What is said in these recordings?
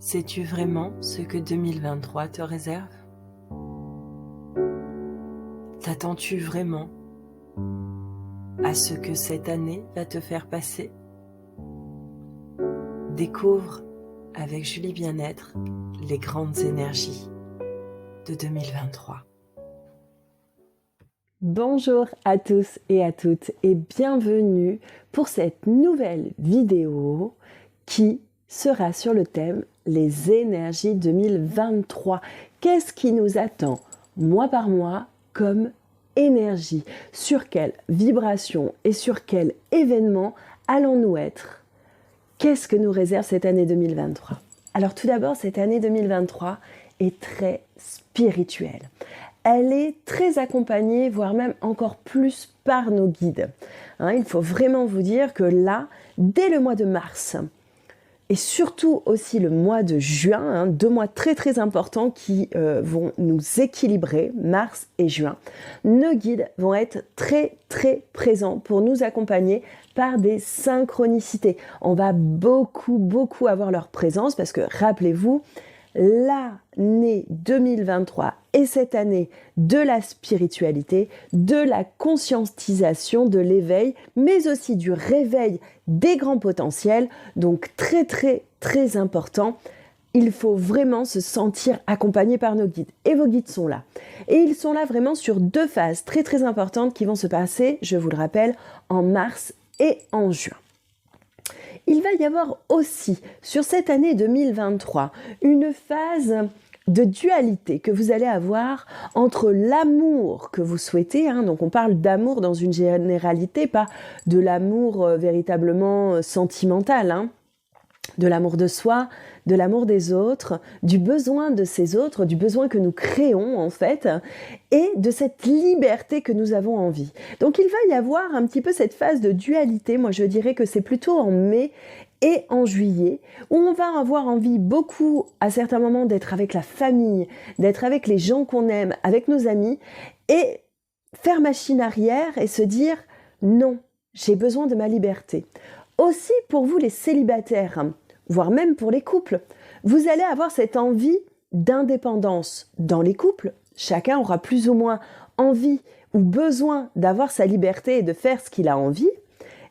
Sais-tu vraiment ce que 2023 te réserve? T'attends-tu vraiment à ce que cette année va te faire passer? Découvre avec Julie Bien-être les grandes énergies de 2023. Bonjour à tous et à toutes et bienvenue pour cette nouvelle vidéo qui sera sur le thème les énergies 2023. Qu'est-ce qui nous attend mois par mois comme énergie? Sur quelle vibration et sur quel événement allons-nous être? Qu'est-ce que nous réserve cette année 2023? Alors tout d'abord, cette année 2023 est très spirituelle. Elle est très accompagnée, voire même encore plus par nos guides. Il faut vraiment vous dire que là, dès le mois de mars, et surtout aussi le mois de juin, 2 mois très très importants qui vont nous équilibrer, mars et juin, nos guides vont être très très présents pour nous accompagner par des synchronicités. On va beaucoup avoir leur présence parce que rappelez-vous, l'année 2023 est cette année de la spiritualité, de la conscientisation, de l'éveil, mais aussi du réveil des grands potentiels, donc très très très important. Il faut vraiment se sentir accompagné par nos guides. Et vos guides sont là. Et ils sont là vraiment sur 2 phases très très importantes qui vont se passer, je vous le rappelle, en mars et en juin. Il va y avoir aussi, sur cette année 2023, une phase de dualité que vous allez avoir entre l'amour que vous souhaitez, donc on parle d'amour dans une généralité, pas de l'amour véritablement sentimental, de l'amour de soi, de l'amour des autres, du besoin de ces autres, du besoin que nous créons en fait, et de cette liberté que nous avons envie. Donc il va y avoir un petit peu cette phase de dualité, moi je dirais que c'est plutôt en mai et en juillet, où on va avoir envie beaucoup à certains moments d'être avec la famille, d'être avec les gens qu'on aime, avec nos amis, et faire machine arrière et se dire non, j'ai besoin de ma liberté. Aussi pour vous les célibataires, voire même pour les couples, vous allez avoir cette envie d'indépendance dans les couples. Chacun aura plus ou moins envie ou besoin d'avoir sa liberté et de faire ce qu'il a envie.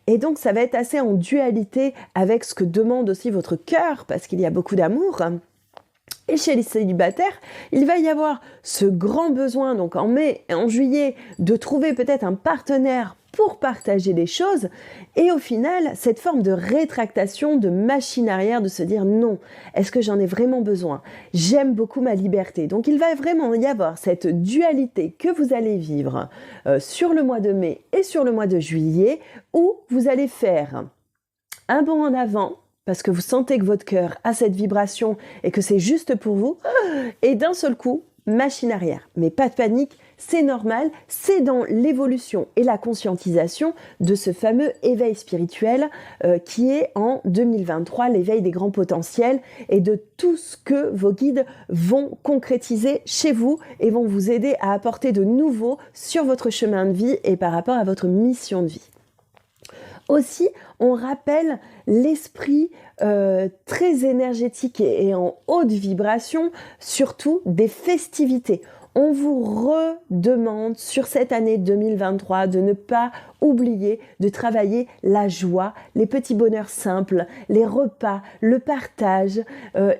Et donc ça va être assez en dualité avec ce que demande aussi votre cœur, parce qu'il y a beaucoup d'amour. Et chez les célibataires, il va y avoir ce grand besoin, donc en mai et en juillet, de trouver peut-être un partenaire pour partager les choses, et au final, cette forme de rétractation, de machine arrière, de se dire non, est-ce que j'en ai vraiment besoin? J'aime beaucoup ma liberté. Donc il va vraiment y avoir cette dualité que vous allez vivre sur le mois de mai et sur le mois de juillet, où vous allez faire un bond en avant, parce que vous sentez que votre cœur a cette vibration et que c'est juste pour vous, et d'un seul coup, machine arrière. Mais pas de panique, c'est normal, c'est dans l'évolution et la conscientisation de ce fameux éveil spirituel qui est en 2023, l'éveil des grands potentiels et de tout ce que vos guides vont concrétiser chez vous et vont vous aider à apporter de nouveau sur votre chemin de vie et par rapport à votre mission de vie. Aussi, on rappelle l'esprit très énergétique et en haute vibration, surtout des festivités. On vous redemande sur cette année 2023 de ne pas oublier de travailler la joie, les petits bonheurs simples, les repas, le partage,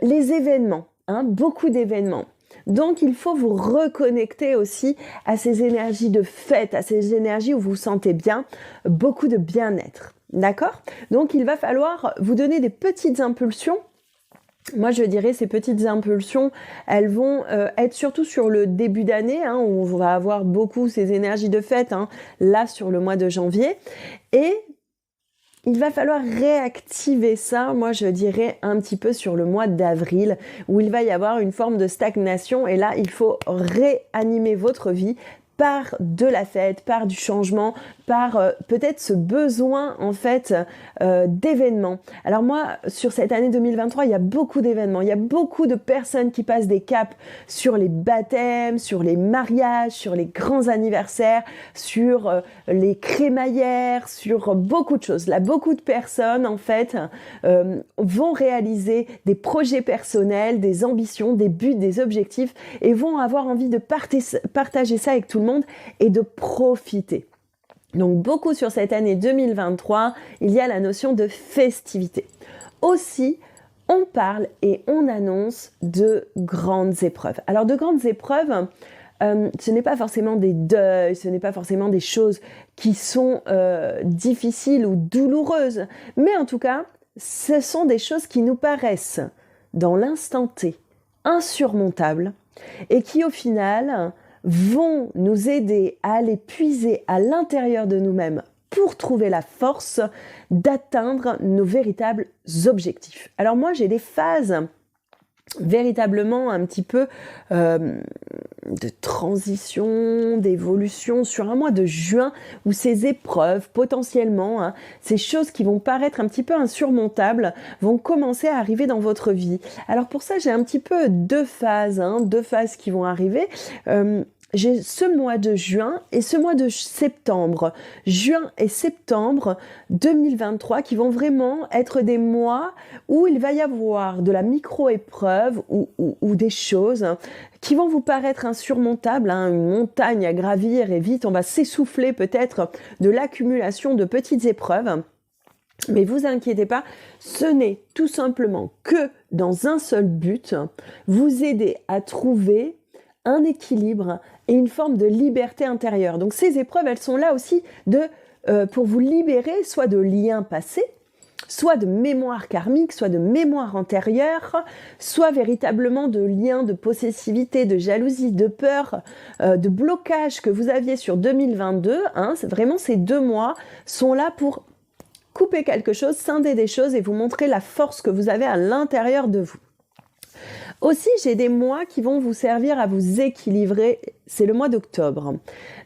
les événements, beaucoup d'événements. Donc il faut vous reconnecter aussi à ces énergies de fête, à ces énergies où vous vous sentez bien, beaucoup de bien-être. D'accord? Donc il va falloir vous donner des petites impulsions. Moi je dirais ces petites impulsions, elles vont être surtout sur le début d'année, où on va avoir beaucoup ces énergies de fête, là sur le mois de janvier. Et il va falloir réactiver ça, moi je dirais un petit peu sur le mois d'avril, où il va y avoir une forme de stagnation et là il faut réanimer votre vie par de la fête, par du changement, par peut-être ce besoin en fait d'événements. Alors moi, sur cette année 2023, il y a beaucoup d'événements, il y a beaucoup de personnes qui passent des caps sur les baptêmes, sur les mariages, sur les grands anniversaires, sur les crémaillères, sur beaucoup de choses. Là, beaucoup de personnes en fait vont réaliser des projets personnels, des ambitions, des buts, des objectifs et vont avoir envie de partager ça avec tout le monde et de profiter. Donc beaucoup sur cette année 2023, il y a la notion de festivité. Aussi, on parle et on annonce de grandes épreuves. Alors de grandes épreuves, ce n'est pas forcément des deuils, ce n'est pas forcément des choses qui sont difficiles ou douloureuses, mais en tout cas, ce sont des choses qui nous paraissent dans l'instant T insurmontables et qui au final vont nous aider à aller puiser à l'intérieur de nous-mêmes pour trouver la force d'atteindre nos véritables objectifs. Alors moi, j'ai des phases véritablement un petit peu de transition, d'évolution sur un mois de juin où ces épreuves potentiellement, ces choses qui vont paraître un petit peu insurmontables vont commencer à arriver dans votre vie. Alors pour ça j'ai un petit peu deux phases qui vont arriver. J'ai ce mois de juin et ce mois de septembre. Juin et septembre 2023 qui vont vraiment être des mois où il va y avoir de la micro-épreuve ou des choses qui vont vous paraître insurmontables, une montagne à gravir et vite on va s'essouffler peut-être de l'accumulation de petites épreuves. Mais vous inquiétez pas, ce n'est tout simplement que dans un seul but, vous aider à trouver un équilibre et une forme de liberté intérieure. Donc ces épreuves, elles sont là aussi pour vous libérer soit de liens passés, soit de mémoire karmique, soit de mémoire antérieure, soit véritablement de liens de possessivité, de jalousie, de peur, de blocage que vous aviez sur 2022. Vraiment, ces 2 mois sont là pour couper quelque chose, scinder des choses et vous montrer la force que vous avez à l'intérieur de vous. Aussi, j'ai des mois qui vont vous servir à vous équilibrer, c'est le mois d'octobre.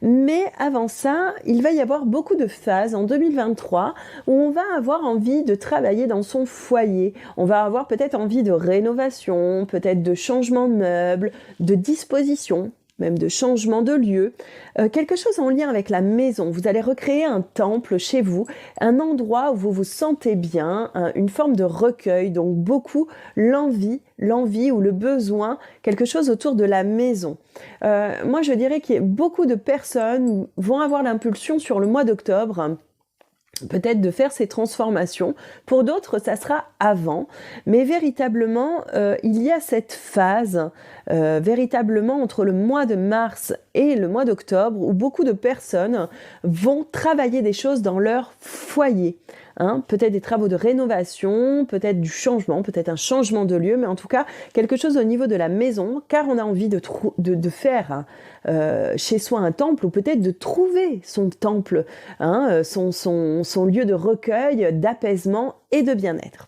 Mais avant ça, il va y avoir beaucoup de phases en 2023 où on va avoir envie de travailler dans son foyer. On va avoir peut-être envie de rénovation, peut-être de changement de meubles, de disposition, même de changement de lieu, quelque chose en lien avec la maison. Vous allez recréer un temple chez vous, un endroit où vous vous sentez bien, une forme de recueil, donc beaucoup l'envie ou le besoin, quelque chose autour de la maison. Moi, je dirais que beaucoup de personnes vont avoir l'impulsion sur le mois d'octobre peut-être de faire ces transformations. Pour d'autres, ça sera avant. Mais véritablement, il y a cette phase, véritablement entre le mois de mars et le mois d'octobre, où beaucoup de personnes vont travailler des choses dans leur foyer. Peut-être des travaux de rénovation, peut-être du changement, peut-être un changement de lieu, mais en tout cas, quelque chose au niveau de la maison, car on a envie de faire chez soi un temple, ou peut-être de trouver son temple, son lieu de recueil, d'apaisement et de bien-être.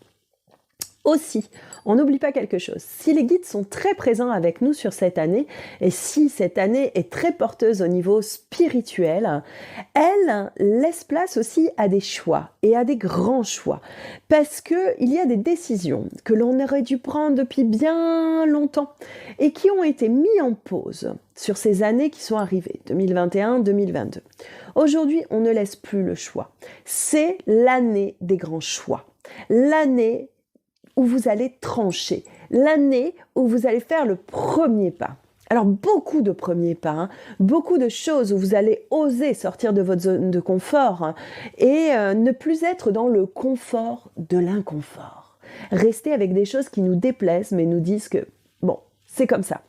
Aussi, on n'oublie pas quelque chose, si les guides sont très présents avec nous sur cette année, et si cette année est très porteuse au niveau spirituel, elle laisse place aussi à des choix, et à des grands choix, parce qu'il y a des décisions que l'on aurait dû prendre depuis bien longtemps, et qui ont été mis en pause sur ces années qui sont arrivées, 2021-2022. Aujourd'hui, on ne laisse plus le choix. C'est l'année des grands choix, l'année où vous allez trancher, l'année où vous allez faire le premier pas. Alors beaucoup de premiers pas, beaucoup de choses où vous allez oser sortir de votre zone de confort et ne plus être dans le confort de l'inconfort. Rester avec des choses qui nous déplaisent mais nous disent que bon, c'est comme ça.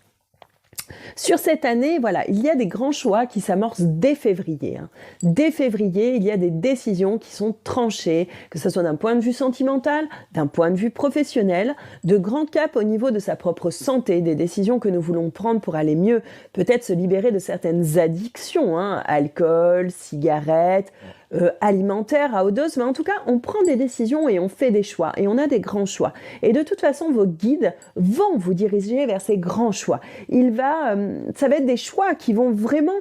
Sur cette année, voilà, il y a des grands choix qui s'amorcent dès février. Dès février, il y a des décisions qui sont tranchées, que ce soit d'un point de vue sentimental, d'un point de vue professionnel, de grands caps au niveau de sa propre santé, des décisions que nous voulons prendre pour aller mieux, peut-être se libérer de certaines addictions, alcool, cigarettes, alimentaire à haute dose, mais en tout cas, on prend des décisions et on fait des choix, et on a des grands choix. Et de toute façon, vos guides vont vous diriger vers ces grands choix. Ça va être des choix qui vont vraiment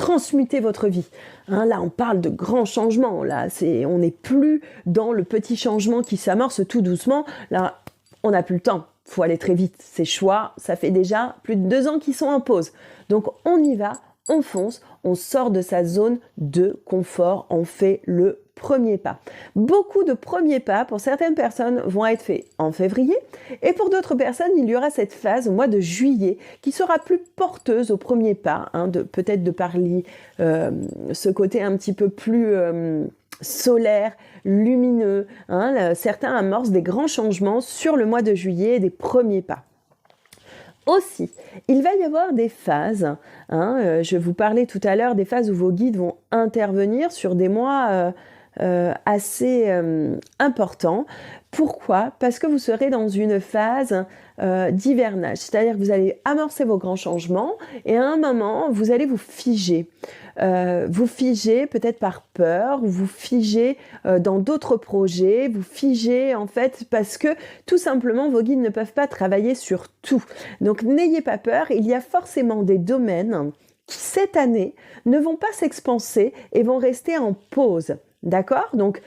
transmuter votre vie. Hein, là, on parle de grands changements. Là, on n'est plus dans le petit changement qui s'amorce tout doucement. Là, on n'a plus le temps. Il faut aller très vite. Ces choix, ça fait déjà plus de 2 ans qu'ils sont en pause. Donc, on y va, on fonce, on sort de sa zone de confort, on fait le premier pas. Beaucoup de premiers pas pour certaines personnes vont être faits en février et pour d'autres personnes, il y aura cette phase au mois de juillet qui sera plus porteuse au premier pas, hein, peut-être de parler ce côté un petit peu plus solaire, lumineux. Hein, certains amorcent des grands changements sur le mois de juillet et des premiers pas. Aussi, il va y avoir des phases, je vous parlais tout à l'heure des phases où vos guides vont intervenir sur des mois assez importants. Pourquoi ? Parce que vous serez dans une phase d'hivernage, c'est-à-dire que vous allez amorcer vos grands changements et à un moment, vous allez vous figer. Vous figez peut-être par peur, ou vous figez dans d'autres projets, vous figez en fait parce que tout simplement vos guides ne peuvent pas travailler sur tout. Donc n'ayez pas peur, il y a forcément des domaines qui cette année ne vont pas s'expanser et vont rester en pause. D'accord ? Donc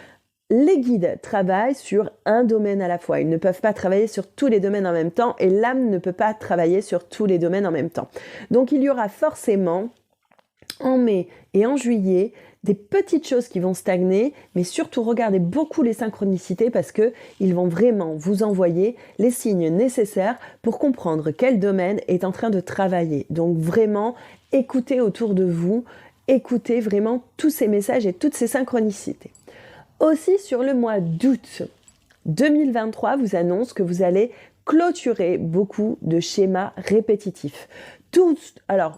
les guides travaillent sur un domaine à la fois. Ils ne peuvent pas travailler sur tous les domaines en même temps et l'âme ne peut pas travailler sur tous les domaines en même temps. Donc il y aura forcément en mai et en juillet, des petites choses qui vont stagner, mais surtout regardez beaucoup les synchronicités parce qu'ils vont vraiment vous envoyer les signes nécessaires pour comprendre quel domaine est en train de travailler. Donc vraiment, écoutez autour de vous, écoutez vraiment tous ces messages et toutes ces synchronicités. Aussi sur le mois d'août 2023, vous annonce que vous allez clôturer beaucoup de schémas répétitifs.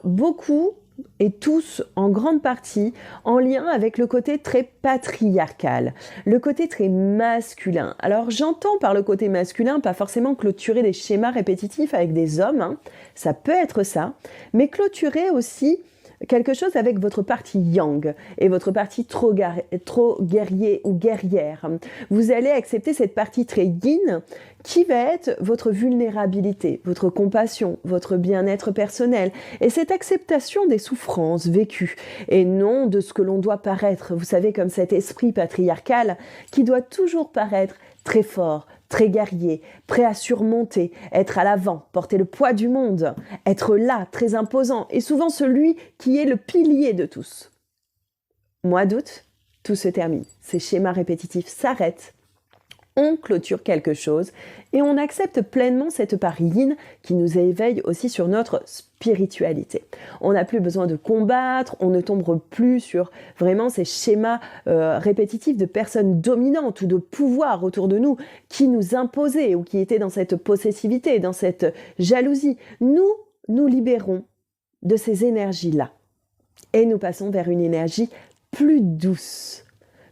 Beaucoup et tous en grande partie en lien avec le côté très patriarcal, le côté très masculin. Alors j'entends par le côté masculin pas forcément clôturer des schémas répétitifs avec des hommes, ça peut être ça, mais clôturer aussi quelque chose avec votre partie yang et votre partie trop guerrier ou guerrière. Vous allez accepter cette partie très yin qui va être votre vulnérabilité, votre compassion, votre bien-être personnel et cette acceptation des souffrances vécues et non de ce que l'on doit paraître. Vous savez, comme cet esprit patriarcal qui doit toujours paraître très fort, très guerrier, prêt à surmonter, être à l'avant, porter le poids du monde, être là, très imposant, et souvent celui qui est le pilier de tous. Mois d'août, tout se termine. Ces schémas répétitifs s'arrêtent. On clôture quelque chose et on accepte pleinement cette part yin qui nous éveille aussi sur notre spiritualité. On n'a plus besoin de combattre, on ne tombe plus sur vraiment ces schémas répétitifs de personnes dominantes ou de pouvoir autour de nous qui nous imposaient ou qui étaient dans cette possessivité, dans cette jalousie. Nous nous libérons de ces énergies-là et nous passons vers une énergie plus douce,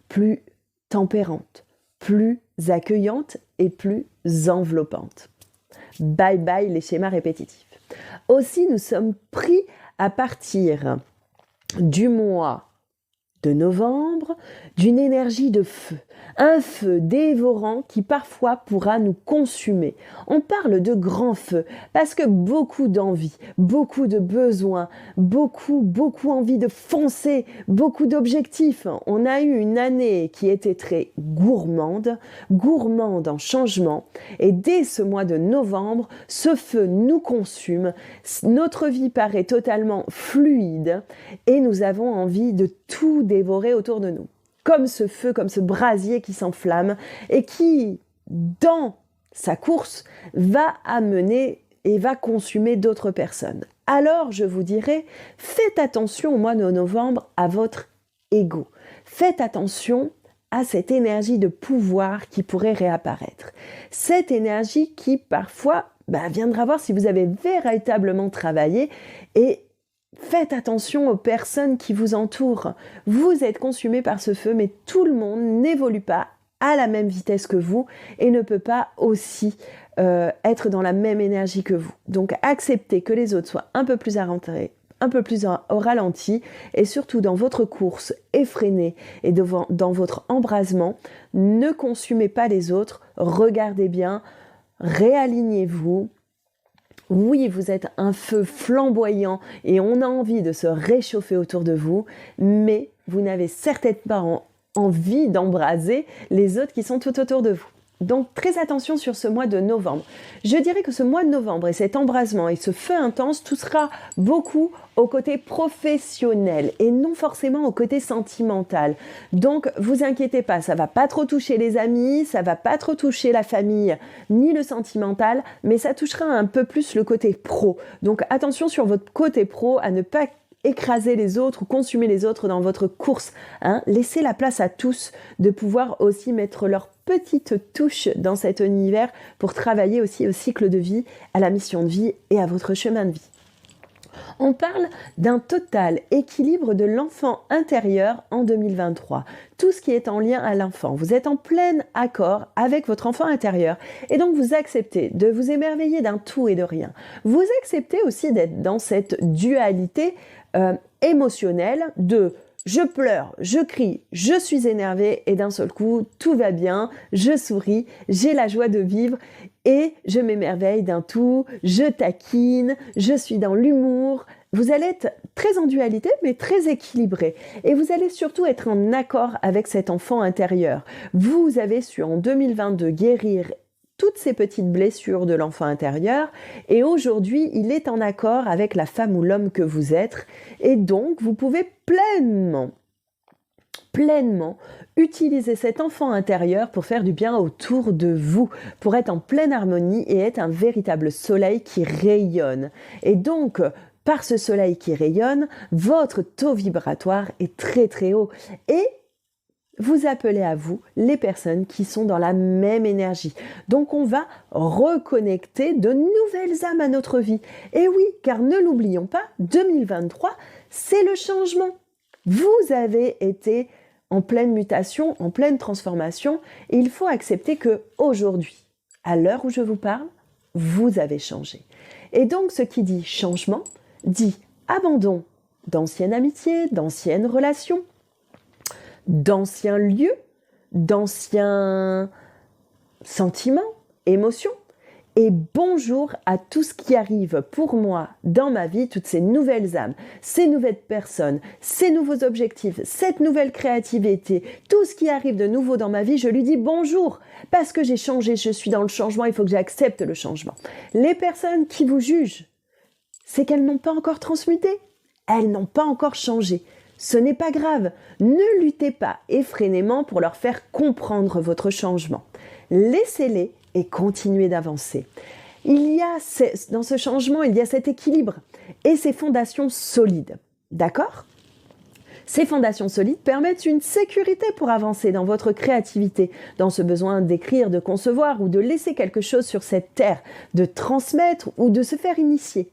plus tempérante, plus accueillante et plus enveloppante. Bye bye les schémas répétitifs. Aussi, nous sommes pris à partir du mois de novembre d'une énergie de feu. Un feu dévorant qui parfois pourra nous consumer. On parle de grand feu parce que beaucoup d'envie, beaucoup de besoins, beaucoup envie de foncer, beaucoup d'objectifs. On a eu une année qui était très gourmande en changement. Et dès ce mois de novembre, ce feu nous consume. Notre vie paraît totalement fluide et nous avons envie de tout dévorer autour de nous. Comme ce feu, comme ce brasier qui s'enflamme et qui, dans sa course, va amener et va consumer d'autres personnes. Alors, je vous dirais, faites attention au mois de novembre à votre ego. Faites attention à cette énergie de pouvoir qui pourrait réapparaître. Cette énergie qui, parfois, viendra voir si vous avez véritablement travaillé et faites attention aux personnes qui vous entourent. Vous êtes consumé par ce feu, mais tout le monde n'évolue pas à la même vitesse que vous et ne peut pas aussi être dans la même énergie que vous. Donc acceptez que les autres soient un peu plus rentrés, un peu plus au ralenti et surtout dans votre course effrénée et dans votre embrasement, ne consumez pas les autres, regardez bien, réalignez-vous. Oui, vous êtes un feu flamboyant et on a envie de se réchauffer autour de vous, mais vous n'avez certainement pas envie d'embraser les autres qui sont tout autour de vous. Donc très attention sur ce mois de novembre. Je dirais que ce mois de novembre et cet embrasement et ce feu intense touchera beaucoup au côté professionnel et non forcément au côté sentimental. Donc vous inquiétez pas, ça va pas trop toucher les amis, ça va pas trop toucher la famille ni le sentimental, mais ça touchera un peu plus le côté pro. Donc attention sur votre côté pro à ne pas écraser les autres ou consumer les autres dans votre course. Laissez la place à tous de pouvoir aussi mettre leur petite touche dans cet univers pour travailler aussi au cycle de vie, à la mission de vie et à votre chemin de vie. On parle d'un total équilibre de l'enfant intérieur en 2023. Tout ce qui est en lien à l'enfant. Vous êtes en plein accord avec votre enfant intérieur et donc vous acceptez de vous émerveiller d'un tout et de rien. Vous acceptez aussi d'être dans cette dualité émotionnelle de je pleure, je crie, je suis énervée et d'un seul coup, tout va bien, je souris, j'ai la joie de vivre et je m'émerveille d'un tout, je taquine, je suis dans l'humour. Vous allez être très en dualité, mais très équilibré. Et vous allez surtout être en accord avec cet enfant intérieur. Vous avez su en 2022 guérir toutes ces petites blessures de l'enfant intérieur et aujourd'hui, il est en accord avec la femme ou l'homme que vous êtes et donc vous pouvez pleinement utiliser cet enfant intérieur pour faire du bien autour de vous, pour être en pleine harmonie et être un véritable soleil qui rayonne. Et donc, par ce soleil qui rayonne, votre taux vibratoire est très très haut et vous appelez à vous les personnes qui sont dans la même énergie. Donc on va reconnecter de nouvelles âmes à notre vie. Et oui, car ne l'oublions pas, 2023, c'est le changement. Vous avez été en pleine mutation, en pleine transformation, et il faut accepter que aujourd'hui, à l'heure où je vous parle, vous avez changé. Et donc ce qui dit changement, dit abandon d'anciennes amitiés, d'anciennes relations, d'anciens lieux, d'anciens sentiments, émotions. Et bonjour à tout ce qui arrive pour moi dans ma vie, toutes ces nouvelles âmes, ces nouvelles personnes, ces nouveaux objectifs, cette nouvelle créativité, tout ce qui arrive de nouveau dans ma vie, je lui dis bonjour parce que j'ai changé, je suis dans le changement, il faut que j'accepte le changement. Les personnes qui vous jugent, c'est qu'elles n'ont pas encore transmuté, elles n'ont pas encore changé. Ce n'est pas grave, ne luttez pas effrénément pour leur faire comprendre votre changement. Laissez-les et continuez d'avancer. Dans ce changement, il y a cet équilibre et ces fondations solides. D'accord ? Ces fondations solides permettent une sécurité pour avancer dans votre créativité, dans ce besoin d'écrire, de concevoir ou de laisser quelque chose sur cette terre, de transmettre ou de se faire initier.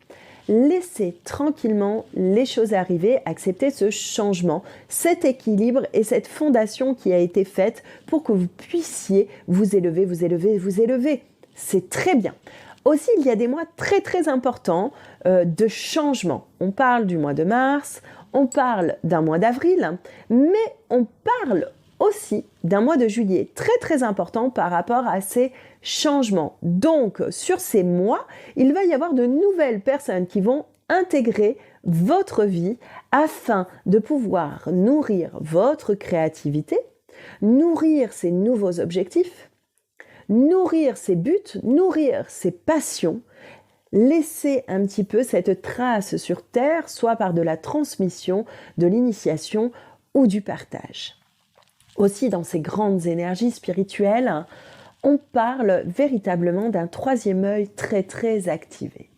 Laissez tranquillement les choses arriver, acceptez ce changement, cet équilibre et cette fondation qui a été faite pour que vous puissiez vous élever. C'est très bien. Aussi, il y a des mois très très importants de changement. On parle du mois de mars, on parle d'un mois d'avril, mais on parle aussi d'un mois de juillet très très important par rapport à ces changements. Donc, sur ces mois, il va y avoir de nouvelles personnes qui vont intégrer votre vie afin de pouvoir nourrir votre créativité, nourrir ces nouveaux objectifs, nourrir ses buts, nourrir ses passions, laisser un petit peu cette trace sur Terre, soit par de la transmission, de l'initiation ou du partage. Aussi, dans ces grandes énergies spirituelles, on parle véritablement d'un troisième œil très très activé.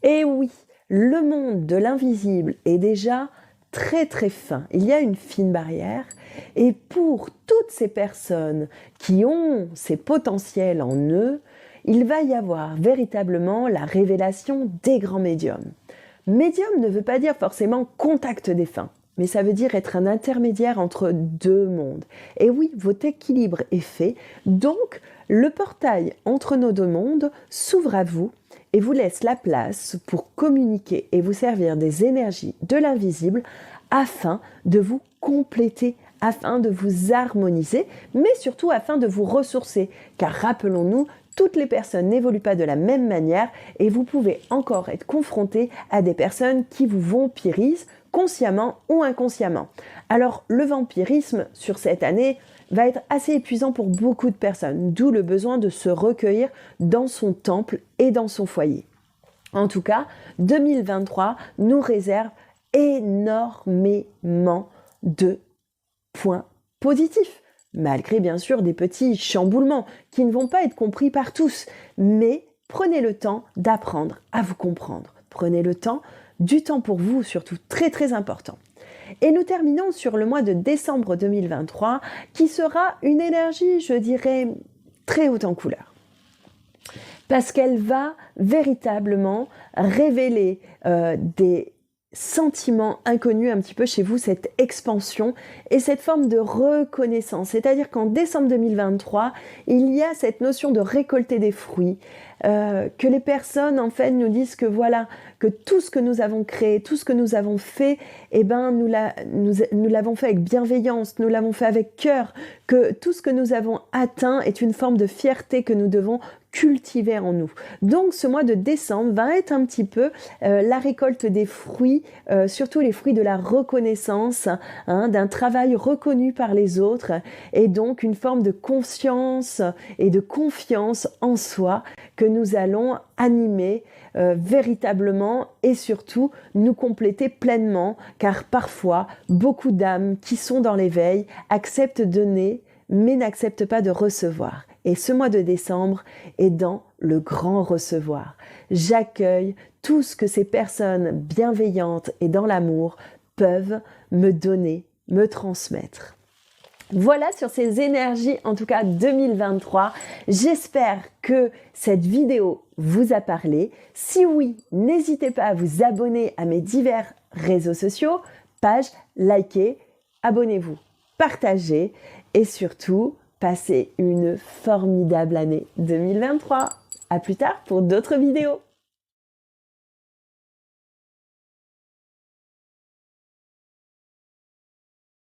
Et oui, le monde de l'invisible est déjà très très fin. Il y a une fine barrière et pour toutes ces personnes qui ont ces potentiels en eux, il va y avoir véritablement la révélation des grands médiums. Médium ne veut pas dire forcément contact défunt, mais ça veut dire être un intermédiaire entre deux mondes. Et oui, votre équilibre est fait, donc le portail entre nos deux mondes s'ouvre à vous et vous laisse la place pour communiquer et vous servir des énergies de l'invisible afin de vous compléter, afin de vous harmoniser, mais surtout afin de vous ressourcer. Car rappelons-nous, toutes les personnes n'évoluent pas de la même manière et vous pouvez encore être confronté à des personnes qui vous vampirisent consciemment ou inconsciemment. Alors le vampirisme sur cette année va être assez épuisant pour beaucoup de personnes, d'où le besoin de se recueillir dans son temple et dans son foyer. En tout cas, 2023 nous réserve énormément de points positifs, malgré bien sûr des petits chamboulements qui ne vont pas être compris par tous. Mais prenez le temps d'apprendre à vous comprendre. Prenez le temps, du temps pour vous, surtout très très important. Et nous terminons sur le mois de décembre 2023 qui sera une énergie, je dirais, très haute en couleur. Parce qu'elle va véritablement révéler des sentiments inconnus un petit peu chez vous, cette expansion et cette forme de reconnaissance. C'est-à-dire qu'en décembre 2023, il y a cette notion de récolter des fruits, que les personnes en fait nous disent que voilà, que tout ce que nous avons créé, tout ce que nous avons fait, eh ben nous l'avons fait avec bienveillance, nous l'avons fait avec cœur, que tout ce que nous avons atteint est une forme de fierté que nous devons cultiver en nous. Donc ce mois de décembre va être un petit peu la récolte des fruits, surtout les fruits de la reconnaissance, d'un travail reconnu par les autres et donc une forme de conscience et de confiance en soi que nous allons animer véritablement et surtout nous compléter pleinement car parfois beaucoup d'âmes qui sont dans l'éveil acceptent de donner mais n'acceptent pas de recevoir. Et ce mois de décembre est dans le grand recevoir. J'accueille tout ce que ces personnes bienveillantes et dans l'amour peuvent me donner, me transmettre. Voilà sur ces énergies, en tout cas 2023. J'espère que cette vidéo vous a parlé. Si oui, n'hésitez pas à vous abonner à mes divers réseaux sociaux, pages, likez, abonnez-vous, partagez et surtout, passez une formidable année 2023. À plus tard pour d'autres vidéos.